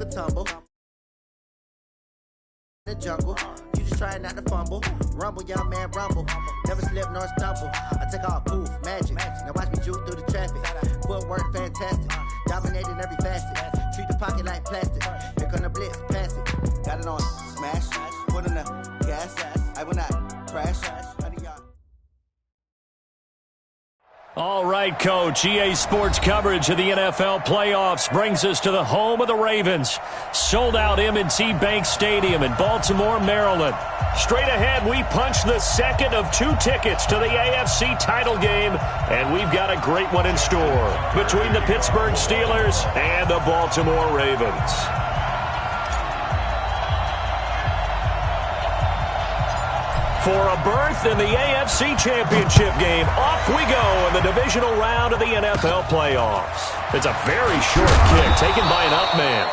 The tumble. The jungle. You just try not to fumble. Rumble, young man, rumble. Never slip nor stumble. I take off, poof, magic. Now watch me juke through the traffic. Footwork fantastic. Dominating every facet. Treat the pocket like plastic. Pick on the blitz, pass it. Got it on smash. Put in the gas. I will not crash. All right, Coach. EA Sports coverage of the NFL playoffs brings us to the home of the Ravens. Sold out M&T Bank Stadium in Baltimore, Maryland. Straight ahead, we punch the second of 2 tickets to the AFC title game, and we've got a great one in store between the Pittsburgh Steelers and the Baltimore Ravens. For a berth in the AFC Championship game, off we go in the divisional round of the NFL playoffs. It's a very short kick taken by an up man.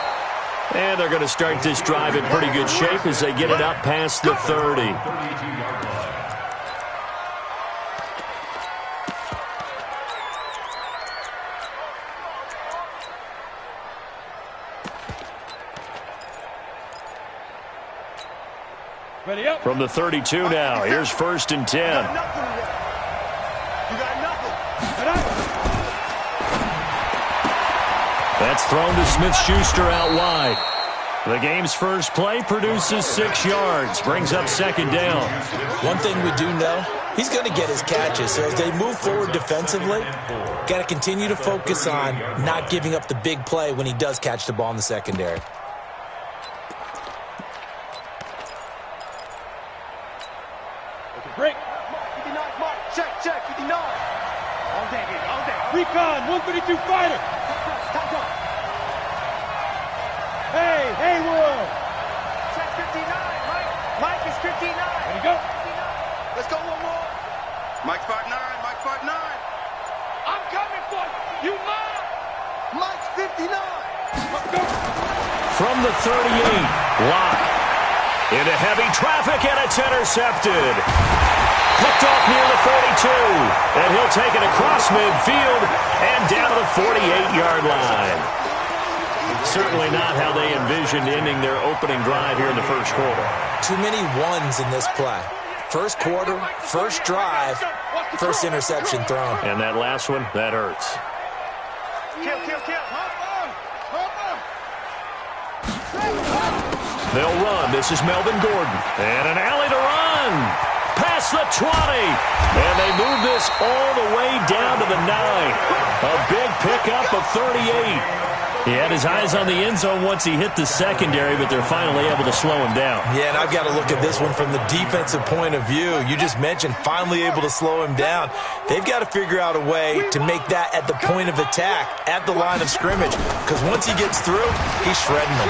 And they're going to start this drive in pretty good shape as they get it up past the 30. From the 32 now, here's 1st and 10. That's thrown to Smith-Schuster out wide. The game's first play produces 6 yards, brings up 2nd down. One thing we do know, he's going to get his catches. So as they move forward defensively, got to continue to focus on not giving up the big play when he does catch the ball in the secondary. Break. 59 mark. Check. 59. All day. Recon. 132 fighter. Hey, Haywood. Check 59. Mike is 59. There you go. 59. Let's go one more. Mike's 5'9. I'm coming for you. You mine. Mike's 59. Let's go. From the 38, Locke. Into heavy traffic, and it's intercepted. Picked off near the 42, and he'll take it across midfield and down to the 48-yard line. Certainly not how they envisioned ending their opening drive here in the first quarter. Too many ones in this play. First quarter, first drive, first interception thrown. And that last one, that hurts. Kill. They'll run. This is Melvin Gordon. And an alley to run. Past the 20. And they move this all the way down to the 9. A big pickup of 38. He had his eyes on the end zone once he hit the secondary, but they're finally able to slow him down. Yeah, and I've got to look at this one from the defensive point of view. You just mentioned finally able to slow him down. They've got to figure out a way to make that at the point of attack, at the line of scrimmage, because once he gets through, he's shredding them.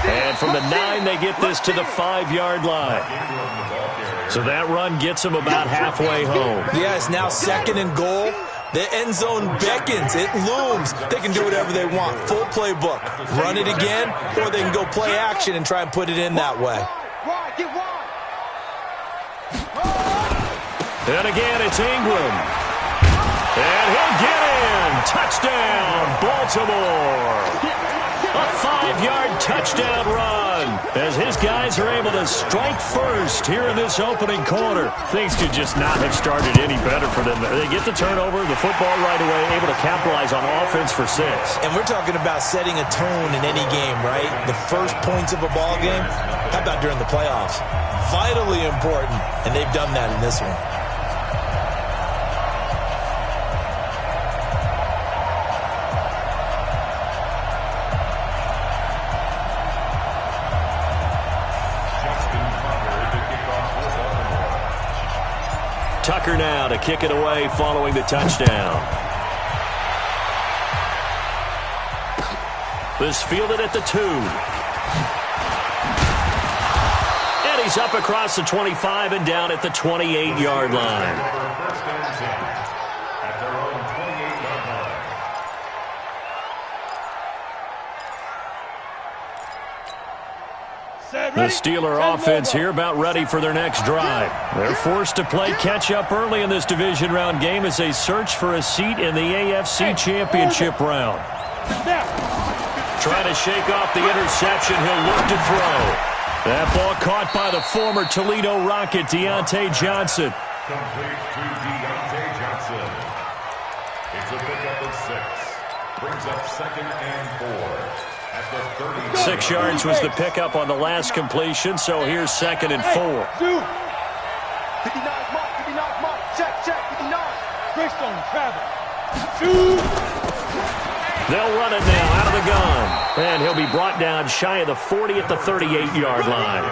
And from the 9, they get this to the 5-yard line. So that run gets them about halfway home. Yeah, it's now 2nd and goal. The end zone beckons. It looms. They can do whatever they want. Full playbook. Run it again, or they can go play action and try and put it in that way. And again, it's Ingram. And he'll get in. Touchdown, Baltimore. A 5-yard touchdown run as his guys are able to strike first here in this opening quarter. Things could just not have started any better for them. They get the turnover, the football right away, able to capitalize on offense for 6. And we're talking about setting a tone in any game, right? The first points of a ball game. How about during the playoffs? Vitally important, and they've done that in this one. Tucker now to kick it away following the touchdown. This fielded at the 2. And he's up across the 25 and down at the 28-yard line. The Steeler offense here about ready for their next drive. They're forced to play catch-up early in this division round game as they search for a seat in the AFC Championship round. Trying to shake off the interception. He'll look to throw. That ball caught by the former Toledo Rocket, Deontay Johnson. Complete to Deontay Johnson. It's a pickup of 6. Brings up 2nd and 4 at the 30. 6 yards was the pickup on the last completion, so here's 2nd and 4. 59 mark, 59 mark. Check, 59. Greystone, travel. They'll run it now out of the gun. And he'll be brought down shy of the 40 at the 38-yard line.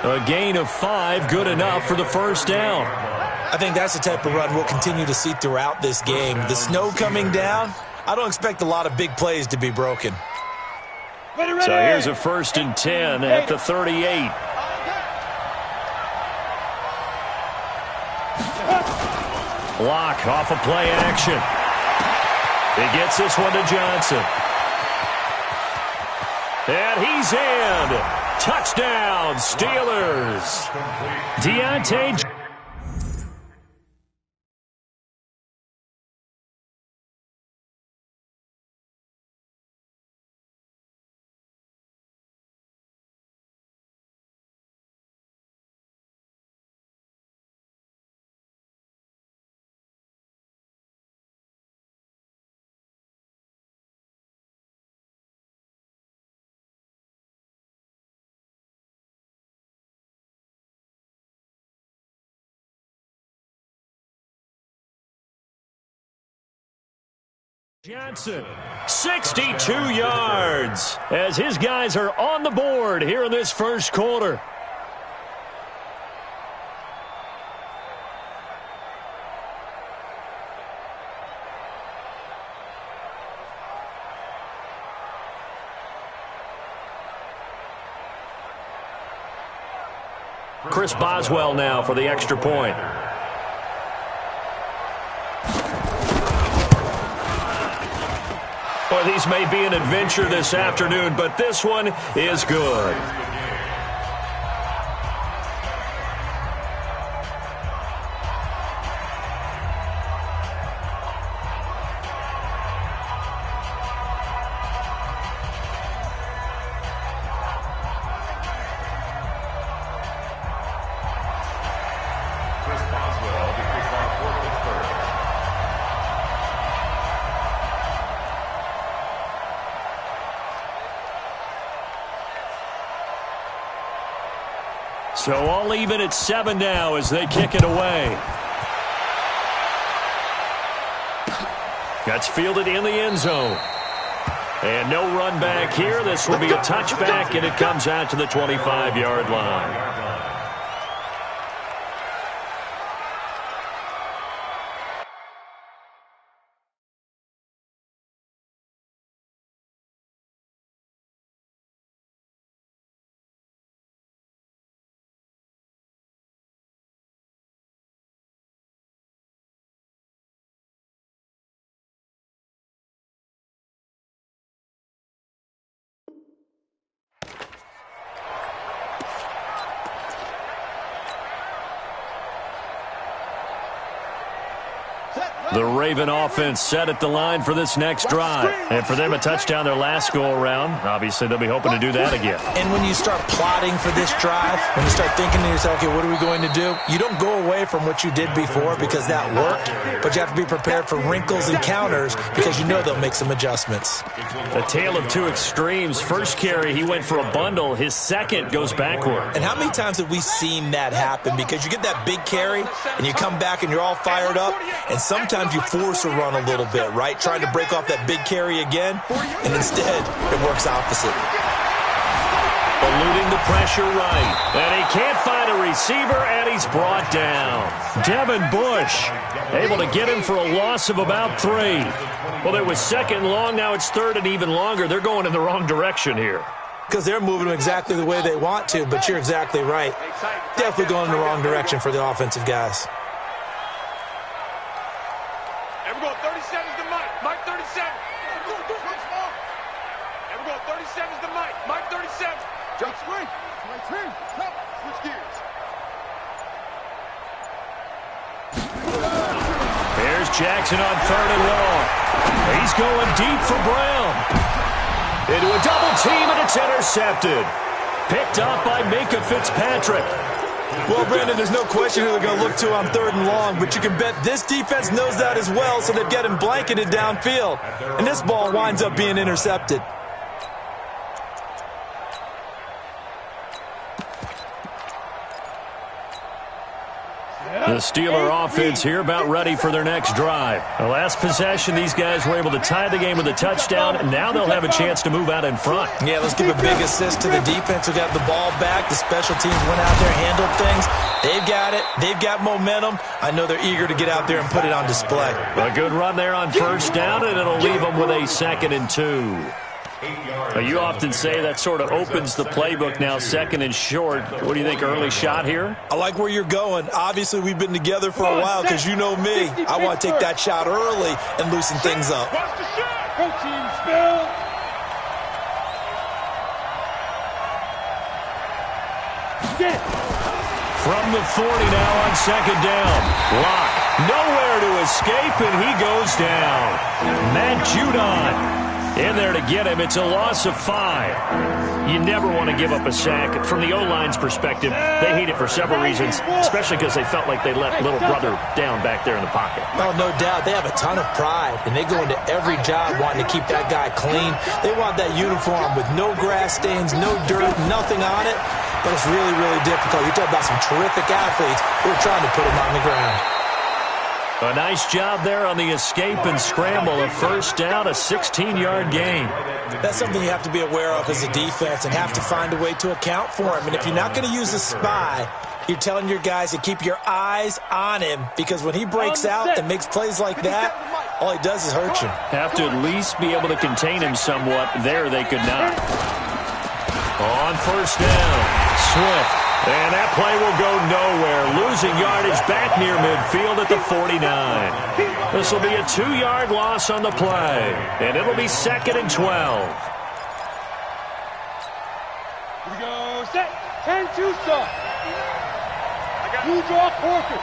A gain of 5, good enough for the first down. I think that's the type of run we'll continue to see throughout this game. The snow coming down, I don't expect a lot of big plays to be broken. So here's a 1st and 10 at the 38. Block off of play action. He gets this one to Johnson. And he's in. Touchdown, Steelers. Deontay. Johnson, 62 yards, as his guys are on the board here in this first quarter. Chris Boswell now for the extra point. Well, these may be an adventure this afternoon, but this one is good. Chris Boswell, the kickoff for Pittsburgh. So all even at 7 now as they kick it away. That's fielded in the end zone. And no run back here. This will be a touchback, and it comes out to the 25-yard line. The Raven offense set at the line for this next drive. And for them, a touchdown their last go-around. Obviously, they'll be hoping to do that again. And when you start plotting for this drive, when you start thinking to yourself, okay, what are we going to do? You don't go away from what you did before because that worked, but you have to be prepared for wrinkles and counters because you know they'll make some adjustments. A tale of two extremes. First carry, he went for a bundle. His second goes backward. And how many times have we seen that happen? Because you get that big carry, and you come back and you're all fired up, and sometimes you force a run a little bit, right? Trying to break off that big carry again, and instead it works opposite. Eluding the pressure right. And he can't find a receiver, and he's brought down. Devin Bush able to get him for a loss of about 3. Well, it was second long. Now it's third and even longer. They're going in the wrong direction here. Because they're moving exactly the way they want to, but you're exactly right. Definitely going in the wrong direction for the offensive guys. And we're going 37 is the Mike. Mike 37. And we're going 37 is the Mike. Mike 37. Jump screen. Right turn. Stop. Switch gears. Here's Jackson on 3rd and long. He's going deep for Brown. Into a double team, and it's intercepted. Picked up by Minka Fitzpatrick. Well, Brandon, there's no question who they're going to look to on 3rd and long, but you can bet this defense knows that as well, so they've got him blanketed downfield. And this ball winds up being intercepted. The Steeler offense here about ready for their next drive. The last possession, these guys were able to tie the game with a touchdown, and now they'll have a chance to move out in front. Yeah, let's give a big assist to the defense who got the ball back. The special teams went out there, handled things. They've got it. They've got momentum. I know they're eager to get out there and put it on display. A good run there on 1st down, and it'll leave them with a 2nd and 2. You often say that sort of opens the playbook now, 2nd and short. What do you think, early shot here? I like where you're going. Obviously, we've been together for a while because you know me. I want to take that shot early and loosen things up. From the 40 now on 2nd down. Lock. Nowhere to escape, and he goes down. Matt Judon in there to get him. It's a loss of 5. You never want to give up a sack. From the O-line's perspective, they hate it for several reasons, especially because they felt like they let little brother down back there in the pocket. Oh, no doubt. They have a ton of pride, and they go into every job wanting to keep that guy clean. They want that uniform with no grass stains, no dirt, nothing on it. But it's really, really difficult. You're talking about some terrific athletes who are trying to put him on the ground. A nice job there on the escape and scramble. A 1st down, a 16-yard gain. That's something you have to be aware of as a defense and have to find a way to account for him. And if you're not going to use a spy, you're telling your guys to keep your eyes on him, because when he breaks out and makes plays like that, all he does is hurt you. Have to at least be able to contain him somewhat. There they could not. On 1st down, Swift. And that play will go nowhere. Losing yardage back near midfield at the 49. This will be a 2-yard loss on the play. And it'll be 2nd and 12. Here we go. Set. 10-2 stop. You draw Corker.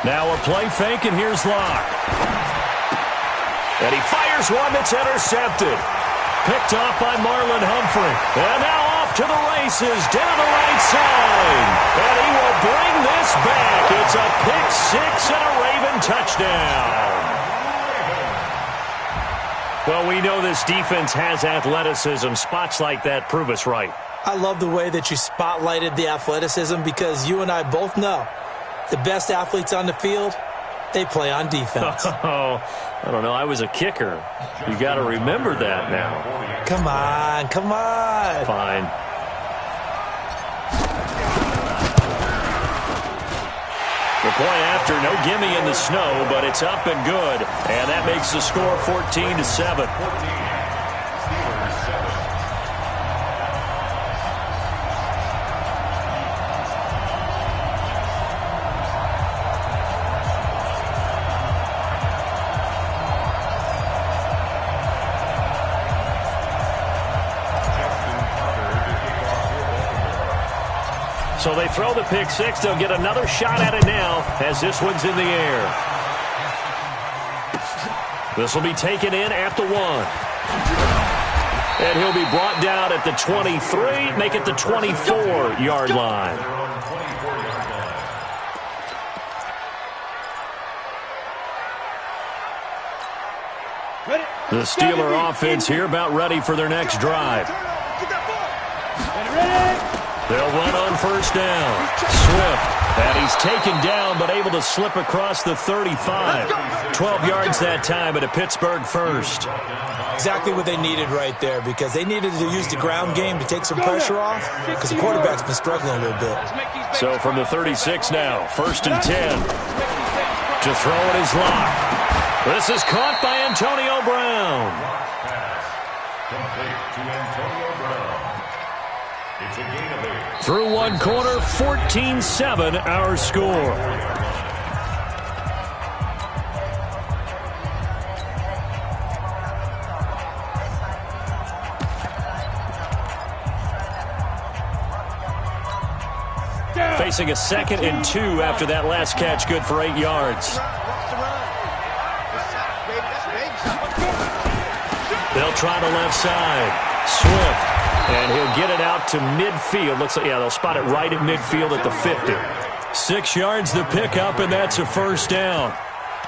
Now a play fake, and here's Locke. And he fires one that's intercepted. Picked off by Marlon Humphrey. And now off to the races down the right side. And he will bring this back. It's a pick 6 and a Raven touchdown. Well, we know this defense has athleticism. Spots like that prove us right. I love the way that you spotlighted the athleticism, because you and I both know the best athletes on the field, they play on defense. Oh, I don't know. I was a kicker. You got to remember that now. Come on, come on. Fine. The point after, no gimme in the snow, but it's up and good. And that makes the score 14-7. So they throw the pick 6. They'll get another shot at it now as this one's in the air. This will be taken in at the 1. And he'll be brought down at the 23, make it the 24-yard line. The Steeler offense here about ready for their next drive. They'll run on 1st down. Swift, and he's taken down but able to slip across the 35. 12 yards that time at a Pittsburgh 1st. Exactly what they needed right there, because they needed to use the ground game to take some pressure off, because the quarterback's been struggling a little bit. So from the 36 now, 1st and 10. To throw it is Locke. This is caught by Antonio Brown. Complete to Antonio Brown. It's a gain of 8. Through one quarter, 14-7 our score. Facing a 2nd and 2 after that last catch, good for 8 yards. They'll try the left side. Swift. And he'll get it out to midfield. Looks like, yeah, they'll spot it right at midfield at the 50. 6 yards the pickup, and that's a first down.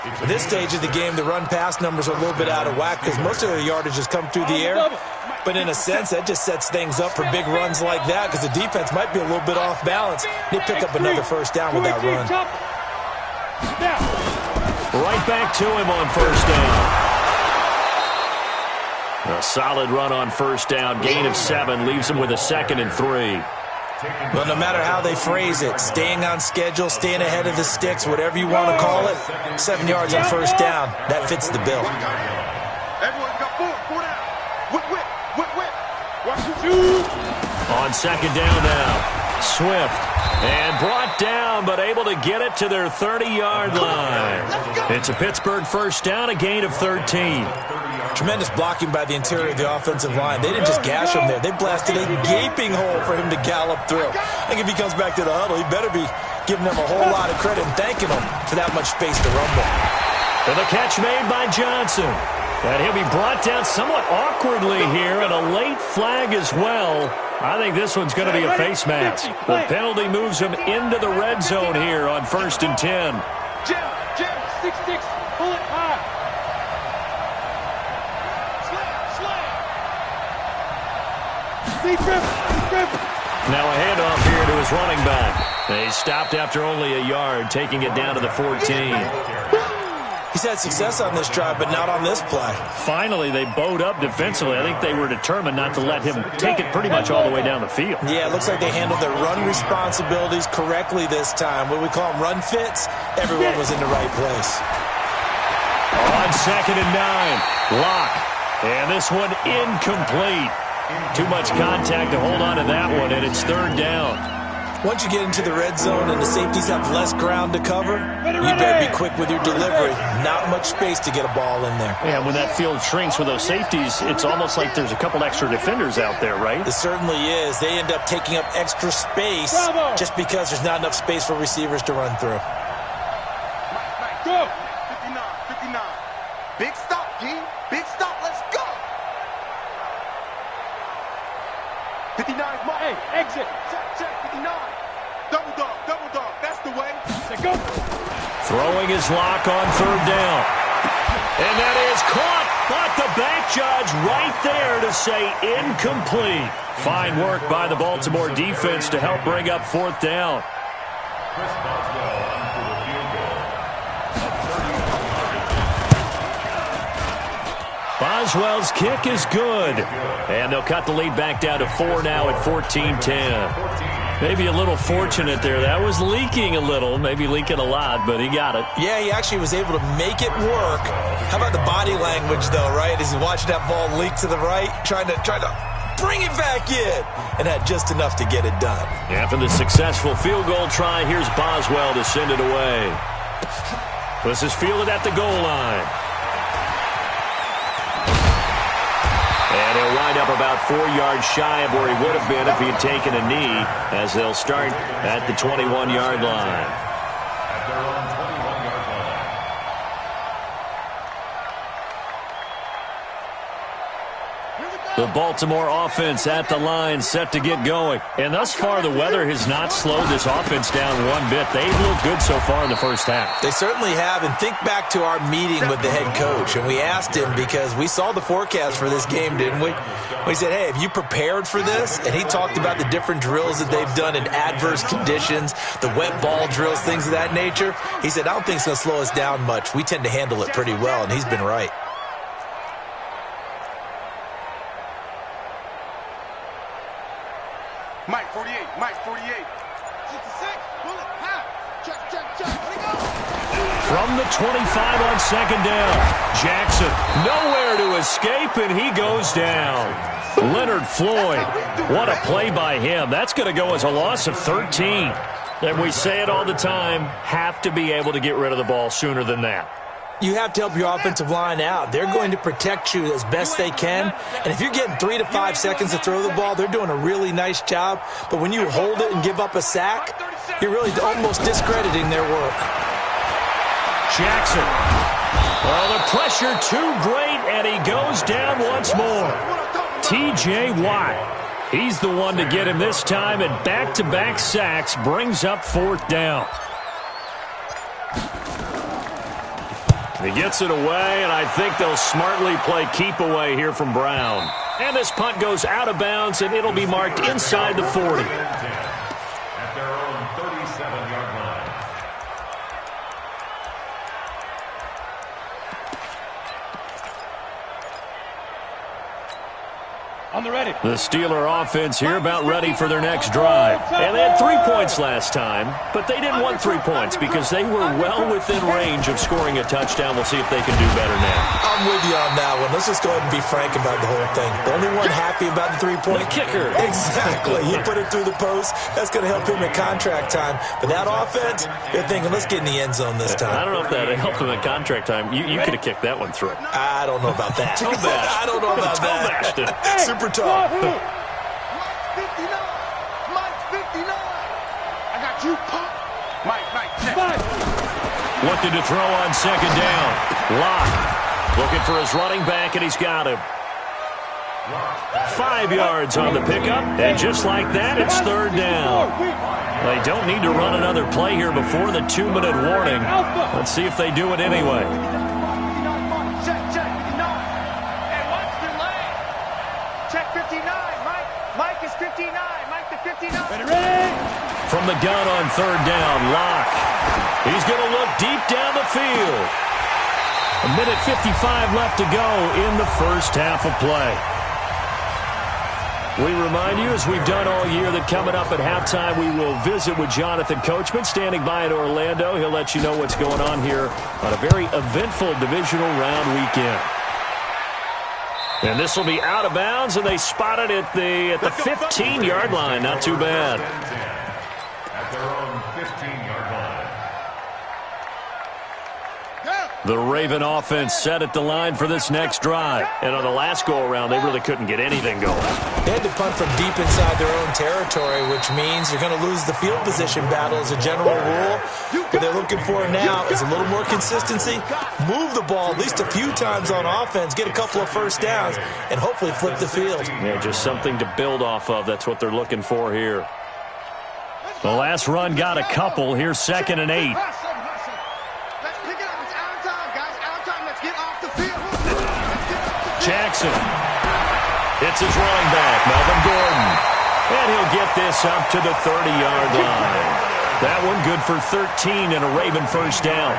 At this stage of the game, the run-pass numbers are a little bit out of whack because most of their yardage has come through the air. But in a sense, that just sets things up for big runs like that because the defense might be a little bit off balance. They pick up another first down with that run. Right back to him on first down. A solid run on first down. Gain of 7 leaves him with a 2nd and 3. Well, no matter how they phrase it, staying on schedule, staying ahead of the sticks, whatever you want to call it, 7 yards on first down, that fits the bill. Everyone's got 4 down. Whip. On second down now, Swift. And brought down, but able to get it to their 30-yard line. It's a Pittsburgh first down, a gain of 13. Tremendous blocking by the interior of the offensive line. They didn't just gash him there. They blasted a gaping hole for him to gallop through. I think if he comes back to the huddle, he better be giving them a whole lot of credit and thanking them for that much space to rumble. And the catch made by Johnson. And he'll be brought down somewhat awkwardly here, and a late flag as well. I think this one's going to be a face mask. The penalty moves him into the red zone here on 1st and 10. Jim, 6-6, pull it high. Now a handoff here to his running back. They stopped after only a yard, taking it down to the 14. He's had success on this drive, but not on this play. Finally, they bowed up defensively. I think they were determined not to let him take it pretty much all the way down the field. Yeah, it looks like they handled their run responsibilities correctly this time. What we call them run fits, everyone was in the right place. On 2nd and 9, Locke. And this one incomplete. Too much contact to hold on to that one, and it's 3rd down. Once you get into the red zone and the safeties have less ground to cover, you better be quick with your delivery. Not much space to get a ball in there. Yeah, when that field shrinks with those safeties, it's almost like there's a couple extra defenders out there, right? It certainly is. They end up taking up extra space just because there's not enough space for receivers to run through. Go! 59. Big stop, G. Big stop. Let's go! 59 is my exit. Check, 59. Double dog. That's the way. Let's go. Throwing his Lock on 3rd down. And that is caught. But the back judge right there to say incomplete. Fine work by the Baltimore defense to help bring up 4th down. Boswell's kick is good. And they'll cut the lead back down to 4 now at 14-10. Maybe a little fortunate there. That was leaking a little, maybe leaking a lot, but he got it. Yeah, he actually was able to make it work. How about the body language, though, right? As he's watching that ball leak to the right, trying to bring it back in, and had just enough to get it done. After the successful field goal try, here's Boswell to send it away. This is fielded at the goal line. And he'll wind up about 4 yards shy of where he would have been if he had taken a knee, as they'll start at the 21-yard line. At their own 21-yard line. The Baltimore offense at the line, set to get going. And thus far, the weather has not slowed this offense down one bit. They've looked good so far in the first half. They certainly have. And think back to our meeting with the head coach. And we asked him, because we saw the forecast for this game, didn't we? We said, hey, have you prepared for this? And he talked about the different drills that they've done in adverse conditions, the wet ball drills, things of that nature. He said, I don't think it's going to slow us down much. We tend to handle it pretty well, and he's been right. Mike 48. 66. Pull it. Half. Check. Let it go. From the 25 on 2nd down. Jackson nowhere to escape, and he goes down. Leonard Floyd. What a play by him. That's going to go as a loss of 13. And we say it all the time, have to be able to get rid of the ball sooner than that. You have to help your offensive line out. They're going to protect you as best they can. And if you're getting 3 to 5 seconds to throw the ball, they're doing a really nice job. But when you hold it and give up a sack, you're really almost discrediting their work. Jackson. Well, the pressure too great, and he goes down once more. T.J. Watt. He's the one to get him this time, and back-to-back sacks brings up 4th down. He gets it away, and I think they'll smartly play keep away here from Brown. And this punt goes out of bounds, and it'll be marked inside the 40. At their own 37-yard line. On the ready. The Steeler offense here about ready for their next drive. And they had 3 points last time, but they didn't want 3 points because they were well within range of scoring a touchdown. We'll see if they can do better now. I'm with you on that one. Let's just go ahead and be frank about the whole thing. The only one happy about the 3-point? The kicker. Exactly. He put it through the post. That's going to help him in contract time. But that offense, they're thinking, let's get in the end zone this time. I don't know if that helped him in contract time. You could have kicked that one through. I don't know about that. I don't know about that. Super tough. Mike 59. Mike 59. I got you, punk. Mike, check. Looking to throw on 2nd down. Locke looking for his running back, and he's got him. 5 yards on the pickup, and just like that, it's 3rd down. They don't need to run another play here before the 2-minute warning. Let's see if they do it anyway. Check. 59. Hey, watch the leg. Check 59. Mike is 59. Mike the 59. Ready. From the gun on 3rd down, Locke. He's going to look deep down the field. 1:55 left to go in the first half of play. We remind you, as we've done all year, that coming up at halftime, we will visit with Jonathan Coachman, standing by in Orlando. He'll let you know what's going on here on a very eventful divisional round weekend. And this will be out of bounds, and they spot it at the 15-yard line. Not too bad. At their own 15-yard line. The Raven offense set at the line for this next drive. And on the last go-around, they really couldn't get anything going. They had to punt from deep inside their own territory, which means you're going to lose the field position battle as a general rule. What they're looking for now is a little more consistency. Move the ball at least a few times on offense, get a couple of first downs, and hopefully flip the field. Yeah, just something to build off of. That's what they're looking for here. The last run got a couple. Here's 2nd and 8. Jackson hits his running back, Melvin Gordon. And he'll get this up to the 30-yard line. That one good for 13 and a Raven first down.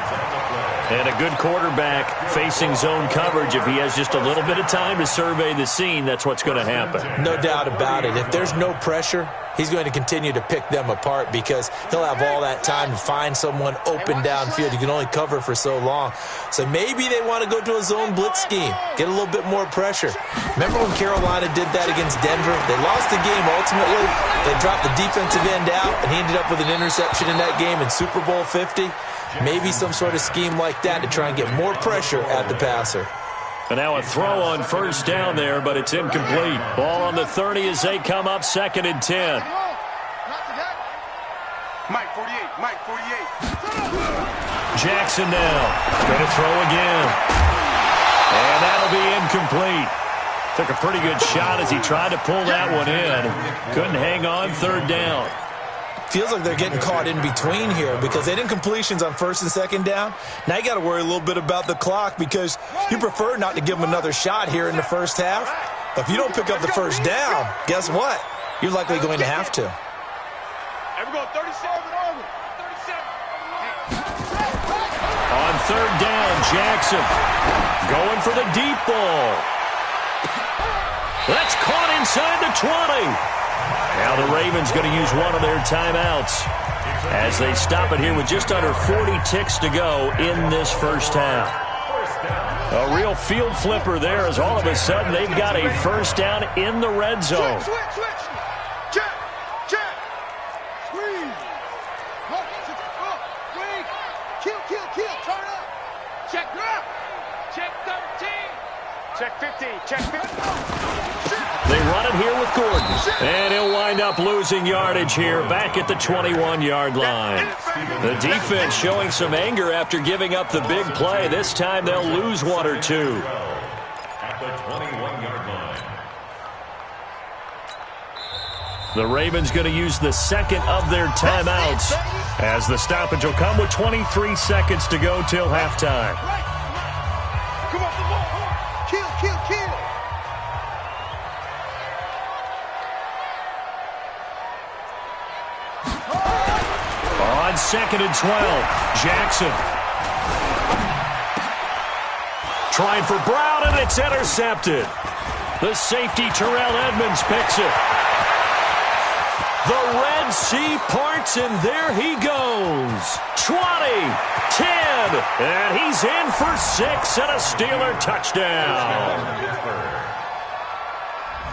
And a good quarterback facing zone coverage. If he has just a little bit of time to survey the scene, that's what's going to happen. No doubt about it. If there's no pressure, he's going to continue to pick them apart because he'll have all that time to find someone open downfield. You can only cover for so long. So maybe they want to go to a zone blitz scheme, get a little bit more pressure. Remember when Carolina did that against Denver? They lost the game ultimately. They dropped the defensive end out, and he ended up with an interception in that game in Super Bowl 50. Maybe some sort of scheme like that to try and get more pressure at the passer. And now a throw on first down there, but it's incomplete. Ball on the 30 as they come up 2nd and 10. Mike 48. Mike 48. Jackson now. Going to throw again. And that'll be incomplete. Took a pretty good shot as he tried to pull that one in. Couldn't hang on 3rd down. Feels like they're getting caught in between here because they did incompletions on 1st and 2nd down. Now you got to worry a little bit about the clock because you prefer not to give them another shot here in the first half. But if you don't pick up the first down, guess what? You're likely going to have to. Here we go, 37. On 3rd down, Jackson going for the deep ball. That's caught inside the 20. Now the Ravens going to use one of their timeouts as they stop it here with just under 40 ticks to go in this first half. A real field flipper there as all of a sudden they've got a first down in the red zone. Switch. Check. Squeeze. Kill. Turn up. Check up. Check 13. Check 15. Check 15. They run it here with Gordon. And he'll wind up losing yardage here back at the 21-yard line. The defense showing some anger after giving up the big play. This time they'll lose 1 or 2. at the 21-yard line. The Ravens going to use the second of their timeouts as the stoppage will come with 23 seconds to go till halftime. Come on, come on. Kill, kill, kill. On 2nd and 12, Jackson. Trying for Brown, and it's intercepted. The safety, Terrell Edmonds, picks it. The Red Sea parts, and there he goes. 20, 10, and he's in for 6 and a Steeler touchdown.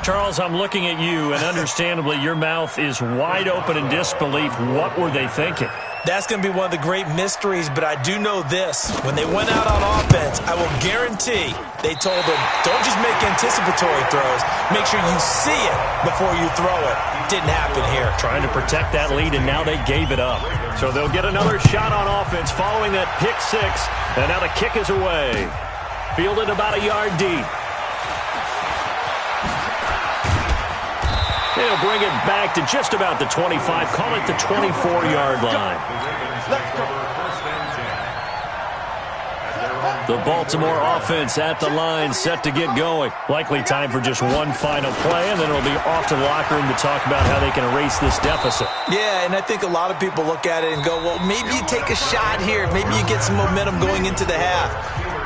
Charles, I'm looking at you, and understandably, your mouth is wide open in disbelief. What were they thinking? That's going to be one of the great mysteries, but I do know this. When they went out on offense, I will guarantee they told them, don't just make anticipatory throws. Make sure you see it before you throw it. Didn't happen here. Trying to protect that lead, and now they gave it up. So they'll get another shot on offense following that pick six, and now the kick is away. Fielded about a yard deep. They'll bring it back to just about the 25. Call it the 24-yard line. The Baltimore offense at the line, set to get going. Likely time for just one final play, and then it'll be off to the locker room to talk about how they can erase this deficit. Yeah, and I think a lot of people look at it and go, well, maybe you take a shot here. Maybe you get some momentum going into the half.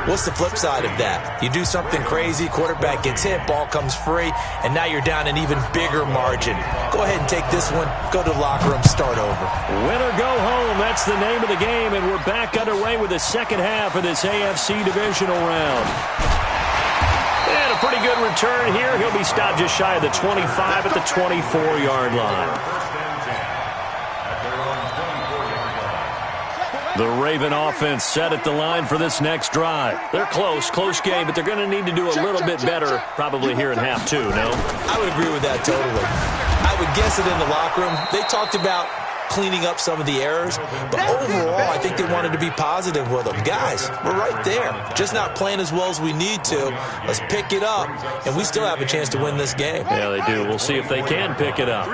What's the flip side of that? You do something crazy, quarterback gets hit, ball comes free, and now you're down an even bigger margin. Go ahead and take this one, go to the locker room, start over. Win or go home, that's the name of the game, and we're back underway with the second half of this AFC divisional round. And a pretty good return here. He'll be stopped just shy of the 25 at the 24-yard line. The Raven offense set at the line for this next drive. They're close game, but they're going to need to do a little bit better probably here in half two, no? I would agree with that totally. I would guess it in the locker room. They talked about cleaning up some of the errors, but overall, I think they wanted to be positive with them. Guys, we're right there. Just not playing as well as we need to. Let's pick it up, and we still have a chance to win this game. Yeah, they do. We'll see if they can pick it up.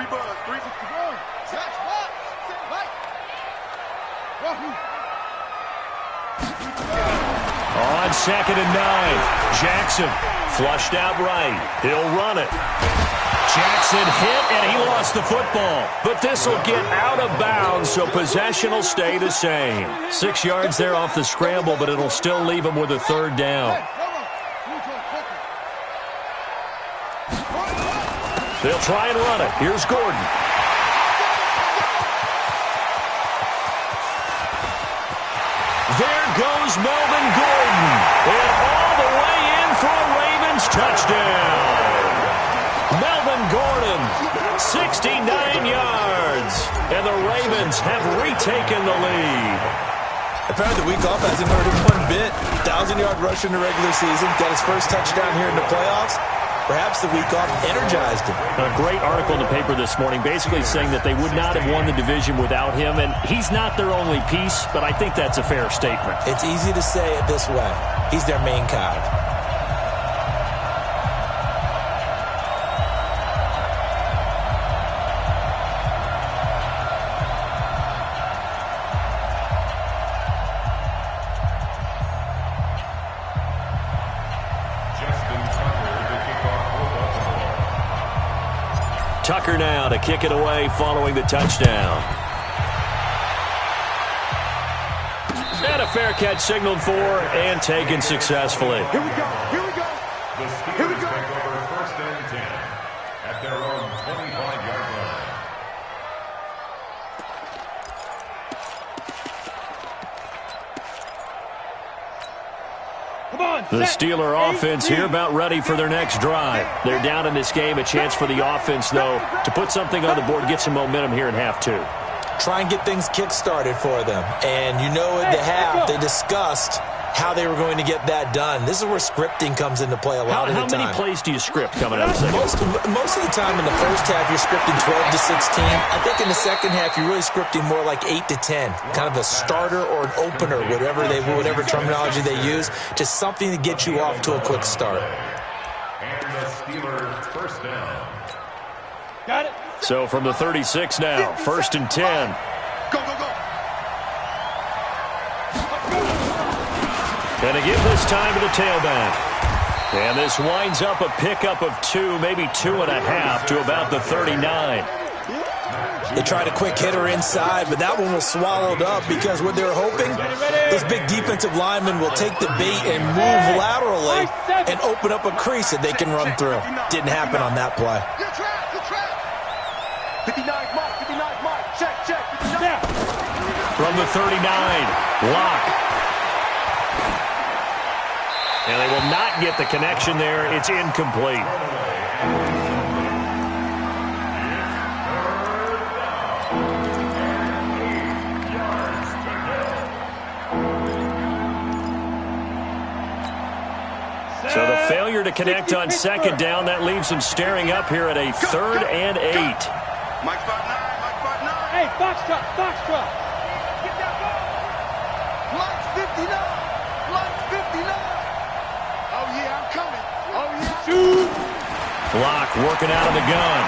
On 2nd and 9, Jackson flushed out right. He'll run it. Jackson hit, and he lost the football. But this will get out of bounds, so possession will stay the same. 6 yards there off the scramble, but it'll still leave him with a third down. They'll try and run it. Here's Gordon. There goes Melvin Gordon. And all the way in for a Ravens touchdown. Melvin Gordon, 69 yards. And the Ravens have retaken the lead. Apparently the week off hasn't hurt him one bit. 1,000-yard rush in the regular season. Got his first touchdown here in the playoffs. Perhaps the week off energized him. A great article in the paper this morning basically saying that they would not have won the division without him, and he's not their only piece, but I think that's a fair statement. It's easy to say it this way. He's their main cog. Tucker now to kick it away following the touchdown. And a fair catch signaled for and taken successfully. Here we go. Here we go. The Steelers take over 1st and 10 at their own 25-yard line. The Steeler offense here about ready for their next drive. They're down in this game. A chance for the offense, though, to put something on the board, get some momentum here in half two. Try and get things kick-started for them. And you know at the half, they discussed how they were going to get that done. This is where scripting comes into play a lot of the time. How many plays do you script coming out of the second? Most of the time in the first half, you're scripting 12 to 16. I think in the second half, you're really scripting more like 8 to 10. Kind of a starter or an opener, whatever terminology they use. Just something to get you off to a quick start. And the Steelers first down. Got it. So from the 36 now, 1st and 10. Go, go, go. And to give this time to the tailback. And this winds up a pickup of 2, maybe 2.5 to about the 39. They tried a quick hitter inside, but that one was swallowed up because what they're hoping, this big defensive lineman will take the bait and move laterally and open up a crease that they can run through. Didn't happen on that play. You're trapped, you're trapped. 59 mark, 59 mark. Check, 59. From the 39, Locke. And they will not get the connection there. It's incomplete. So the failure to connect on 2nd down, that leaves them staring up here at a 3rd and 8. Mike spot 9, Mike spot 9. Hey, Foxtrot, Foxtrot. Get that ball. Mike's 59. Mike's 59. Oh, yeah, I'm coming. Oh, yeah. Shoot. Locke working out of the gun.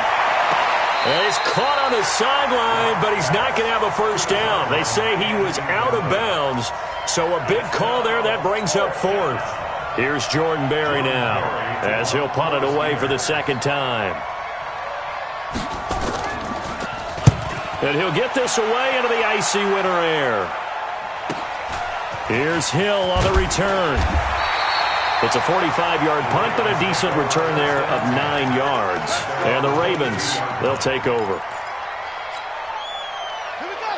And he's caught on the sideline, but he's not going to have a 1st down. They say he was out of bounds, so a big call there. That brings up 4th. Here's Jordan Berry now, as he'll punt it away for the 2nd time. And he'll get this away into the icy winter air. Here's Hill on the return. It's a 45-yard punt, but a decent return there of 9 yards. And the Ravens, they'll take over.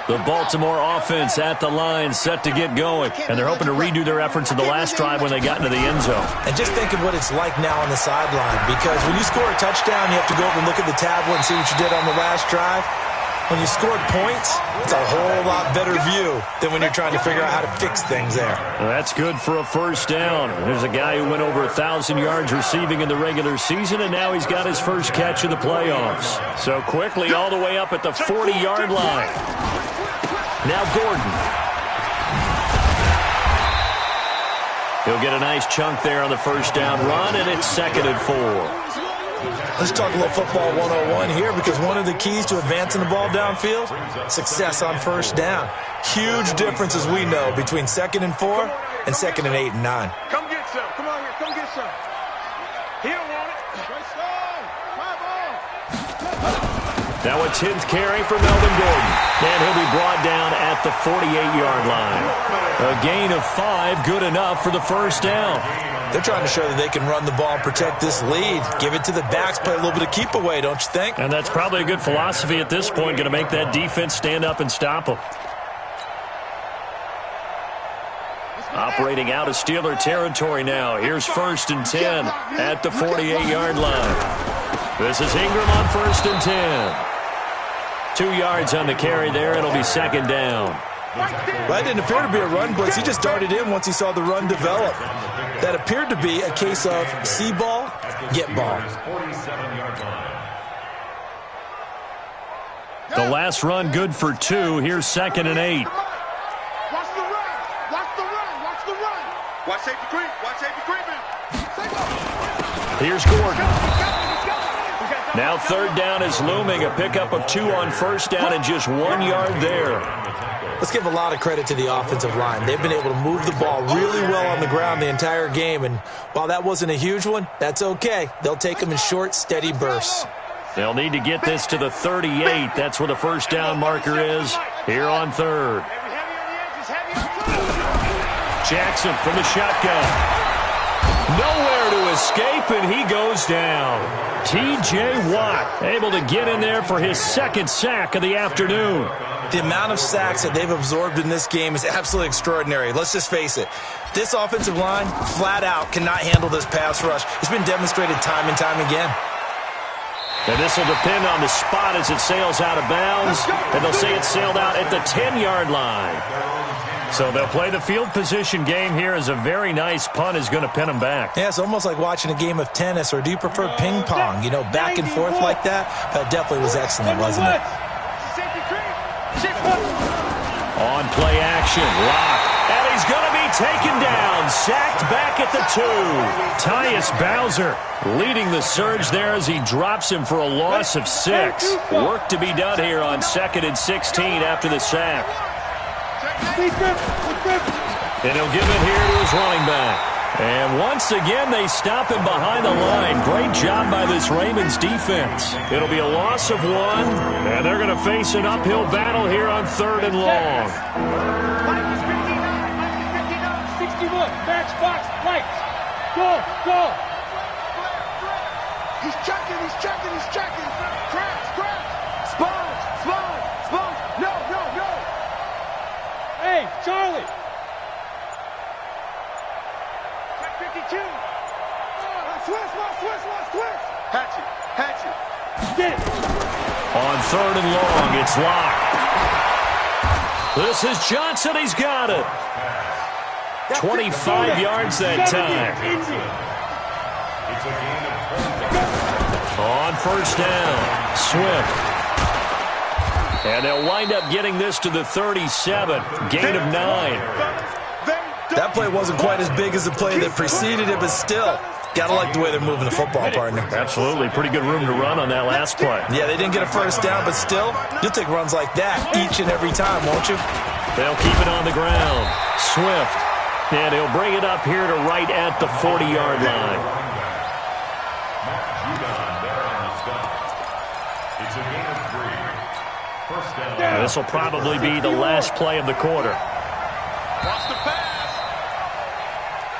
The Baltimore offense at the line, set to get going. And they're hoping to redo their efforts in the last drive when they got into the end zone. And just think of what it's like now on the sideline, because when you score a touchdown, you have to go over and look at the tablet and see what you did on the last drive. When you scored points, it's a whole lot better view than when you're trying to figure out how to fix things there. Well, that's good for a 1st down. There's a guy who went over 1,000 yards receiving in the regular season, and now he's got his first catch of the playoffs. So quickly all the way up at the 40-yard line. Now Gordon. He'll get a nice chunk there on the 1st down run, and it's 2nd and 4. Let's talk a little football 101 here, because one of the keys to advancing the ball downfield, success on 1st down. Huge difference, as we know, between 2nd and 4 and 2nd and 8 and 9. Come get some. Come on here. Come get some. He don't want it. Now a 10th carry for Melvin Gordon. And he'll be brought down at the 48-yard line. A gain of 5, good enough for the 1st down. They're trying to show that they can run the ball and protect this lead. Give it to the backs, play a little bit of keep away, don't you think? And that's probably a good philosophy at this point, going to make that defense stand up and stop them. Operating out of Steeler territory now. Here's 1st and 10 at the 48-yard line. This is Ingram on 1st and 10. 2 yards on the carry there. It'll be 2nd down. That didn't appear to be a run blitz. He just darted in once he saw the run develop. That appeared to be a case of see ball, get ball. The last run good for 2. Here's 2nd and 8. Watch the run. Watch the run. Watch the run. Watch safety creep. Watch safety creeping. Here's Gordon. Now 3rd down is looming. A pickup of 2 on 1st down and just 1 yard there. Let's give a lot of credit to the offensive line. They've been able to move the ball really well on the ground the entire game. And while that wasn't a huge one, that's okay. They'll take them in short, steady bursts. They'll need to get this to the 38. That's where the 1st down marker is here on 3rd. Jackson from the shotgun. Nowhere to escape, and he goes down. T.J. Watt able to get in there for his 2nd sack of the afternoon. The amount of sacks that they've absorbed in this game is absolutely extraordinary. Let's just face it. This offensive line, flat out, cannot handle this pass rush. It's been demonstrated time and time again. And this will depend on the spot as it sails out of bounds. And they'll say it sailed out at the 10-yard line. So they'll play the field position game here as a very nice punt is going to pin them back. Yeah, it's almost like watching a game of tennis, or do you prefer ping pong? You know, back and forth like that? That definitely was excellent, wasn't it? On play action, Locke. And he's going to be taken down, sacked back at the 2. Tyus Bowser leading the surge there as he drops him for a loss of 6. Work to be done here on 2nd and 16 after the sack. And he'll give it here to his running back. And once again, they stop him behind the line. Great job by this Ravens defense. It'll be a loss of 1, and they're going to face an uphill battle here on 3rd and long. Mike is 59. Mike is 59. 61. Match box. Lights. Go. He's checking. Crash. Sponge. No. Hey, Charlie. 52. Switch. Hatchet. Get it. On 3rd and long, it's Locke. This is Johnson. He's got it. 25 yards that time. On 1st down, Swift. And they'll wind up getting this to the 37. Gain of 9. That play wasn't quite as big as the play that preceded it, but still, gotta like the way they're moving the football, partner. Absolutely. Pretty good room to run on that last play. Yeah, they didn't get a 1st down, but still, you'll take runs like that each and every time, won't you? They'll keep it on the ground. Swift. And he'll bring it up here to right at the 40-yard line. This will probably be the last play of the quarter.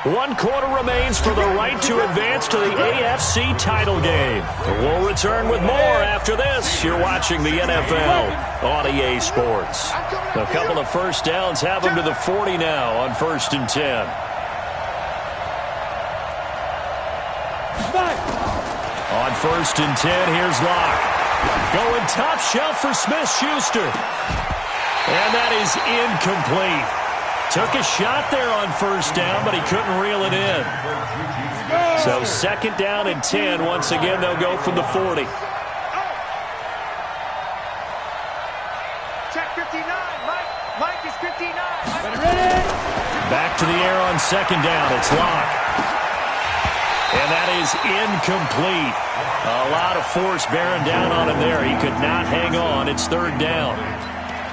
1 quarter remains for the right to advance to the AFC title game. We'll return with more after this. You're watching the NFL on EA Sports. A couple of 1st downs have them to the 40 now on 1st and 10. On 1st and 10, here's Locke. Going top shelf for Smith-Schuster. And that is incomplete. Took a shot there on 1st down, but he couldn't reel it in. So 2nd down and 10. Once again, they'll go from the 40. Check 59. Mike is 59. Back to the air on 2nd down. It's Locke. And that is incomplete. A lot of force bearing down on him there. He could not hang on. It's 3rd down.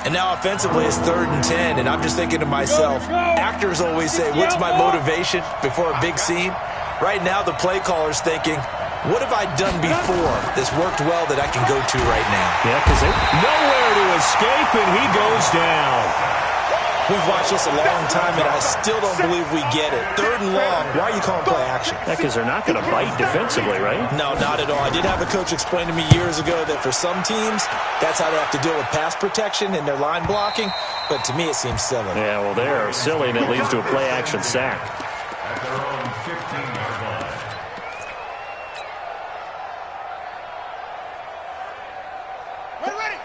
And now offensively it's 3rd and 10, and I'm just thinking to myself, actors always say, what's my motivation before a big scene? Right now the play caller's thinking, what have I done before that's worked well that I can go to right now? Yeah, because nowhere to escape, and he goes down. We've watched this a long time, and I still don't believe we get it. 3rd and long, why are you calling play action? Yeah, because they're not going to bite defensively, right? No, not at all. I did have a coach explain to me years ago that for some teams, that's how they have to deal with pass protection and their line blocking. But to me, it seems silly. Yeah, well, they're silly, and it leads to a play action sack. At their own 15-yard line.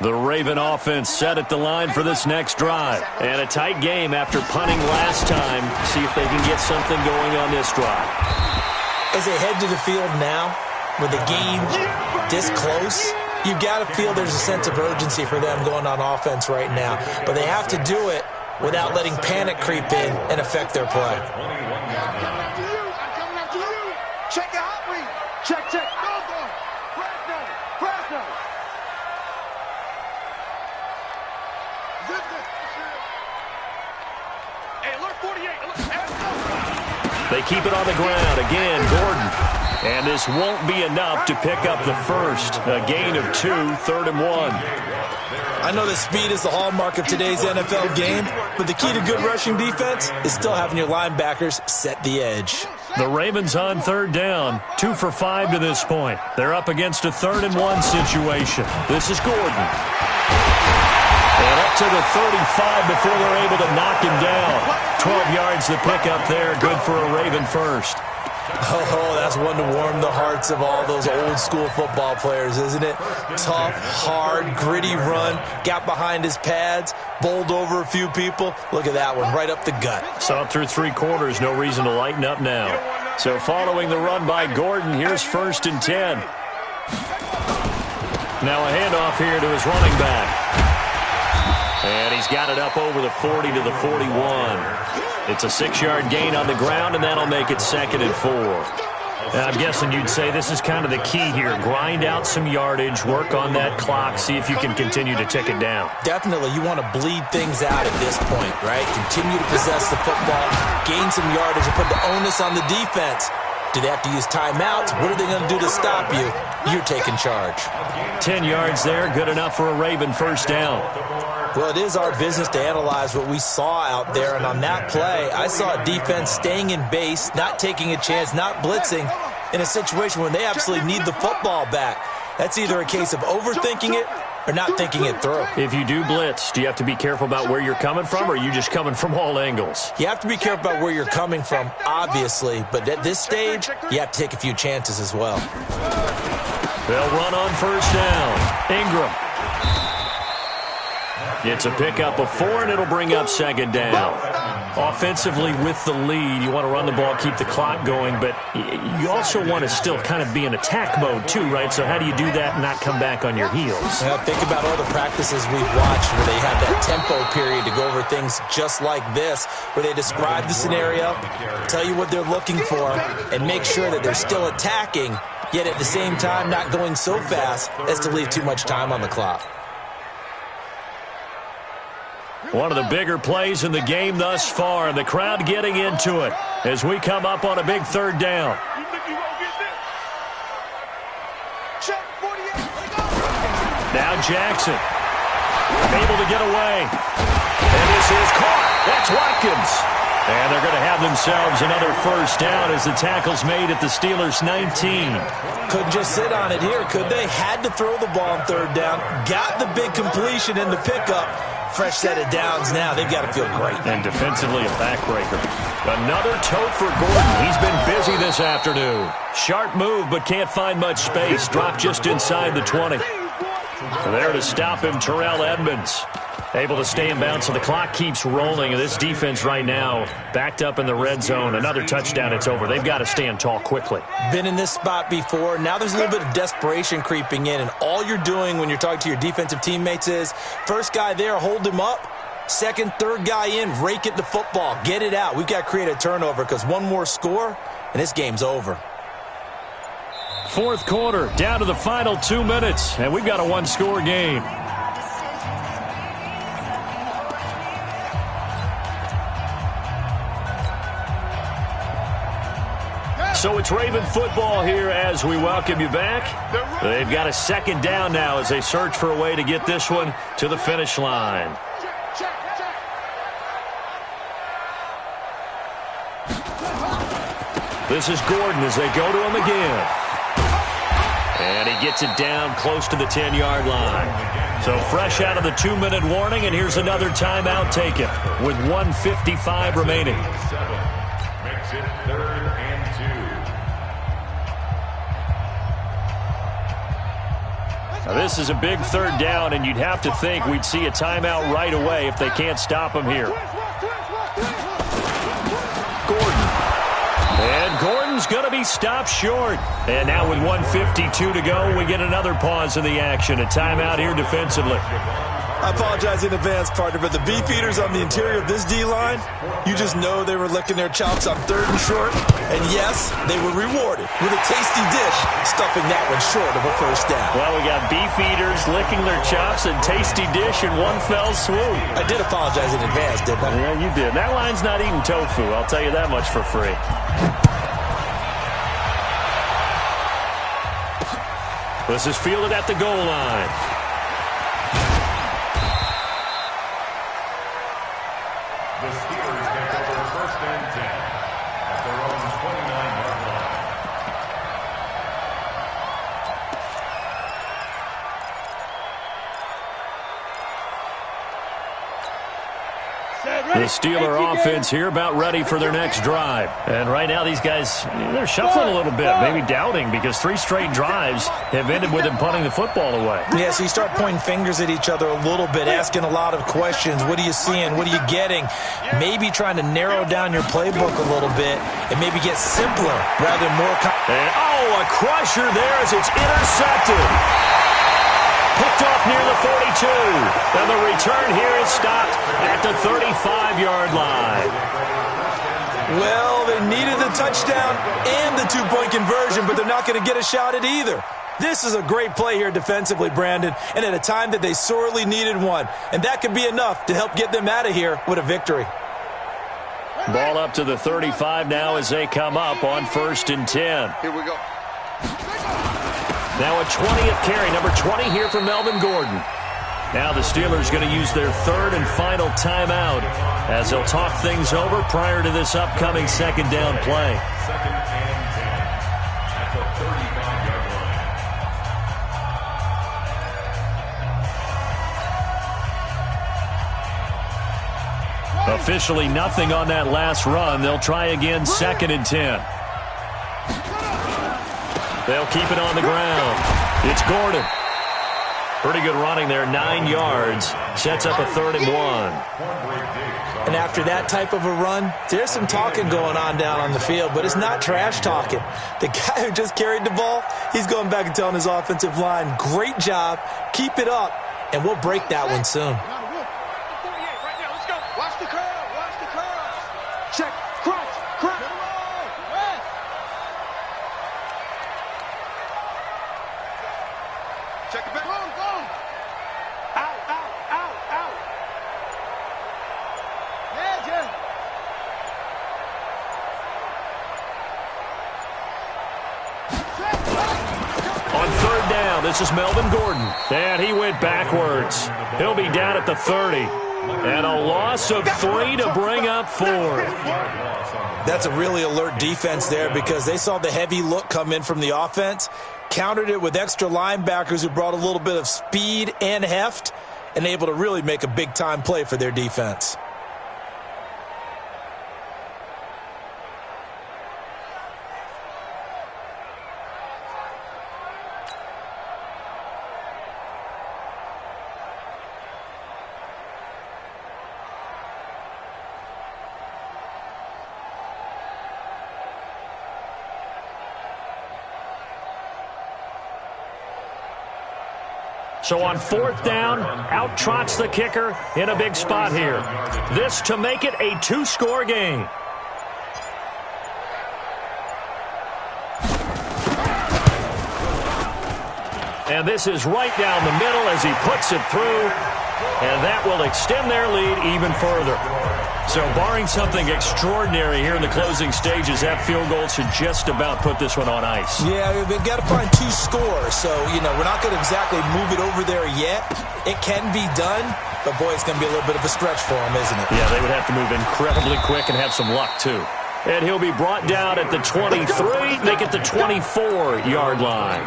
The Raven offense set at the line for this next drive. And a tight game after punting last time. See if they can get something going on this drive. As they head to the field now, with the game this close, you've got to feel there's a sense of urgency for them going on offense right now. But they have to do it without letting panic creep in and affect their play. Check the hot read. Check. Fresno. Hey, alert 48. They keep it on the ground. Again, Gordon. And this won't be enough to pick up the first. A gain of 2, 3rd and 1. I know that speed is the hallmark of today's NFL game, but the key to good rushing defense is still having your linebackers set the edge. The Ravens on 3rd down, 2 for 5 to this point. They're up against a 3rd and 1 situation. This is Gordon. And up to the 35 before they're able to knock him down. 12 yards to pick up there. Good for a Raven first. Oh, that's one to warm the hearts of all those old school football players, isn't it? Tough, hard, gritty run. Got behind his pads, bowled over a few people. Look at that one, right up the gut. Saw it through 3 quarters. No reason to lighten up now. So following the run by Gordon, here's 1st and 10. Now a handoff here to his running back. And he's got it up over the 40 to the 41. It's a 6-yard gain on the ground, and that'll make it 2nd and 4. Now, I'm guessing you'd say this is kind of the key here. Grind out some yardage, work on that clock, see if you can continue to tick it down. Definitely. You want to bleed things out at this point, right? Continue to possess the football, gain some yardage, and put the onus on the defense. Do they have to use timeouts? What are they going to do to stop you? You're taking charge. 10 yards there, good enough for a Raven first down. Well, it is our business to analyze what we saw out there, and on that play, I saw a defense staying in base, not taking a chance, not blitzing, in a situation where they absolutely need the football back. That's either a case of overthinking it or not thinking it through. If you do blitz, do you have to be careful about where you're coming from, or are you just coming from all angles? You have to be careful about where you're coming from, obviously, but at this stage, you have to take a few chances as well. They'll run on first down. Ingram. It's a pickup of 4, and it'll bring up 2nd down. Offensively with the lead, you want to run the ball, keep the clock going, but you also want to still kind of be in attack mode too, right? So how do you do that and not come back on your heels? Think about all the practices we've watched where they have that tempo period to go over things just like this, where they describe the scenario, tell you what they're looking for, and make sure that they're still attacking, yet at the same time not going so fast as to leave too much time on the clock. One of the bigger plays in the game thus far, and the crowd getting into it as we come up on a big 3rd down. Now Jackson, able to get away. And this is caught. That's Watkins. And they're going to have themselves another first down as the tackle's made at the Steelers' 19. Couldn't just sit on it here, could they? Had to throw the ball on 3rd down. Got the big completion in the pickup. Fresh set of downs now. They've got to feel great. And defensively a backbreaker. Another tote for Gordon. He's been busy this afternoon. Sharp move, but can't find much space. Dropped just inside the 20. There to stop him, Terrell Edmonds. Able to stay in bounds, so the clock keeps rolling. And this defense right now backed up in the red zone. Another touchdown, it's over. They've got to stand tall quickly. Been in this spot before. Now there's a little bit of desperation creeping in. And all you're doing when you're talking to your defensive teammates is, first guy there, hold him up. Second, third guy in, rake at the football. Get it out. We've got to create a turnover because one more score, and this game's over. 4th quarter, down to the final 2 minutes. And we've got a 1-score game. So it's Raven football here as we welcome you back. They've got a 2nd down now as they search for a way to get this one to the finish line. This is Gordon as they go to him again. And he gets it down close to the 10-yard line. So fresh out of the 2-minute warning, and here's another timeout taken with 1:55 remaining. Makes it 3rd and 2. Now this is a big 3rd down, and you'd have to think we'd see a timeout right away if they can't stop him here. Gordon. And Gordon's going to be stopped short. And now with 1:52 to go, we get another pause in the action. A timeout here defensively. I apologize in advance, partner, but the beefeaters on the interior of this D-line, you just know they were licking their chops on 3rd and short. And yes, they were rewarded with a tasty dish, stuffing that one short of a first down. Well, we got beefeaters licking their chops and tasty dish in one fell swoop. I did apologize in advance, didn't I? Yeah, you did. That line's not eating tofu, I'll tell you that much for free. This is fielded at the goal line. The Steelers take over 1st and 10 at their own 29-yard line. The Steeler offense here about ready for their next drive. And right now these guys, they're shuffling a little bit, maybe doubting, because 3 straight drives have ended with them punting the football away. Yeah, so you start pointing fingers at each other a little bit, asking a lot of questions. What are you seeing? What are you getting? Maybe trying to narrow down your playbook a little bit and maybe get simpler rather than more. And, a crusher there as it's intercepted. Picked off near the 42. And the return here is stopped at the 35-yard line. Well, they needed the touchdown and the two-point conversion, but they're not going to get a shot at either. This is a great play here defensively, Brandon, and at a time that they sorely needed one. And that could be enough to help get them out of here with a victory. Ball up to the 35 now as they come up on 1st and 10. Here we go. Now a 20th carry, number 20 here for Melvin Gordon. Now the Steelers going to use their 3rd and final timeout as they'll talk things over prior to this upcoming 2nd down play. 2nd and 10 at the 35-yard line. Officially nothing on that last run. They'll try again 2nd and 10. They'll keep it on the ground. It's Gordon. Pretty good running there, 9 yards. Sets up a 3rd and 1. And after that type of a run, there's some talking going on down on the field, but it's not trash talking. The guy who just carried the ball, he's going back and telling his offensive line, great job, keep it up, and we'll break that one soon. Watch the curve. Watch the curve. Check. Crunch. Crunch. Check it back. Go. Out. Yeah, Jim. On 3rd down, this is Melvin Gordon. And he went backwards. He'll be down at the 30. And a loss of 3 to bring up 4th. That's a really alert defense there because they saw the heavy look come in from the offense, countered it with extra linebackers who brought a little bit of speed and heft, and able to really make a big-time play for their defense. So on 4th down, out trots the kicker in a big spot here. This to make it a 2-score game. And this is right down the middle as he puts it through. And that will extend their lead even further. So barring something extraordinary here in the closing stages, that field goal should just about put this one on ice. Yeah, they've got to find 2 scores. So, we're not going to exactly move it over there yet. It can be done, but, boy, it's going to be a little bit of a stretch for them, isn't it? Yeah, they would have to move incredibly quick and have some luck, too. And he'll be brought down at the 23, make it the 24-yard line.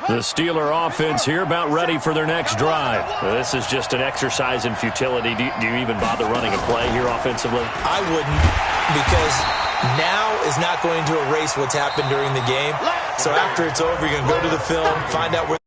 The Steeler offense here about ready for their next drive. This is just an exercise in futility. Do you even bother running a play here offensively? I wouldn't, because now is not going to erase what's happened during the game. So after it's over, you're going to go to the film, find out where